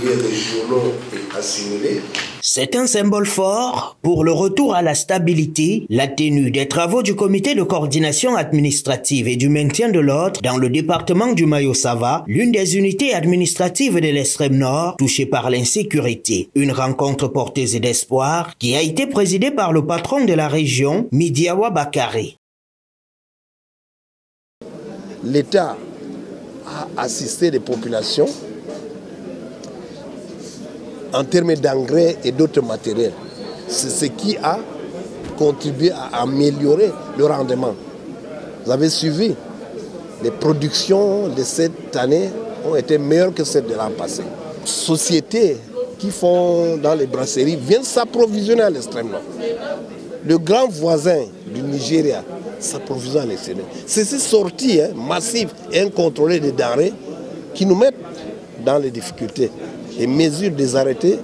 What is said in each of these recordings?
billets régionaux et assimilés. C'est un symbole fort pour le retour à la stabilité, la tenue des travaux du comité de coordination administrative et du maintien de l'ordre dans le département du Mayo-Sava, l'une des unités administratives de l'extrême nord touchée par l'insécurité. Une rencontre porteuse d'espoir qui a été présidée par le patron de la région, Midiawa Bakari. L'État a assisté les populations en termes d'engrais et d'autres matériels. C'est ce qui a contribué à améliorer le rendement. Vous avez suivi, les productions de cette année ont été meilleures que celles de l'an passé. Sociétés qui font dans les brasseries viennent s'approvisionner à l'extrême nord. Le grand voisin du Nigeria s'approvisionne à l'extrême nord. C'est ces sorties massives et incontrôlées de denrées qui nous mettent dans les difficultés. Les mesures des arrêtés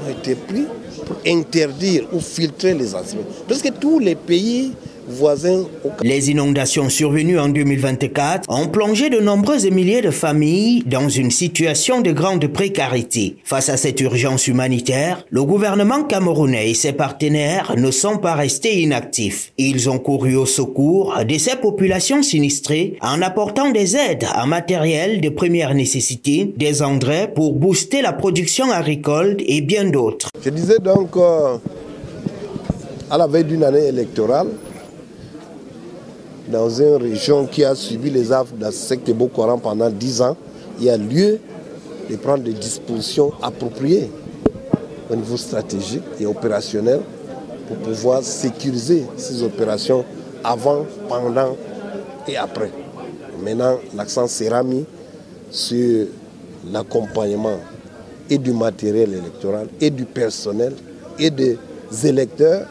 ont été prises pour interdire ou filtrer les anciens. Parce que tous les pays voisins... Les inondations survenues en 2024 ont plongé de nombreux milliers de familles dans une situation de grande précarité. Face à cette urgence humanitaire, le gouvernement camerounais et ses partenaires ne sont pas restés inactifs. Ils ont couru au secours de ces populations sinistrées en apportant des aides en matériel de première nécessité, des engrais pour booster la production agricole et bien d'autres. Je disais donc, à la veille d'une année électorale, dans une région qui a subi les affres de la secte de Boko Haram pendant 10 ans, il y a lieu de prendre des dispositions appropriées au niveau stratégique et opérationnel pour pouvoir sécuriser ces opérations avant, pendant et après. Maintenant, l'accent sera mis sur l'accompagnement et du matériel électoral et du personnel et des électeurs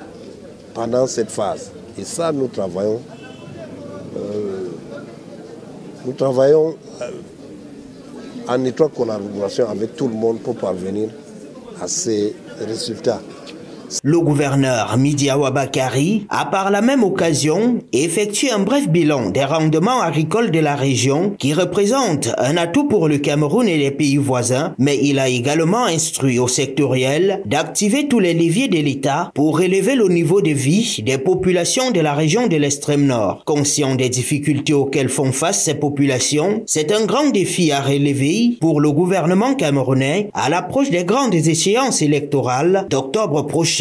pendant cette phase. Et ça, nous travaillons en étroite collaboration avec tout le monde pour parvenir à ces résultats. Le gouverneur Midiawa Bakari a par la même occasion effectué un bref bilan des rendements agricoles de la région qui représente un atout pour le Cameroun et les pays voisins, mais il a également instruit au sectoriel d'activer tous les leviers de l'État pour élever le niveau de vie des populations de la région de l'extrême nord. Conscient des difficultés auxquelles font face ces populations, c'est un grand défi à relever pour le gouvernement camerounais à l'approche des grandes échéances électorales d'octobre prochain.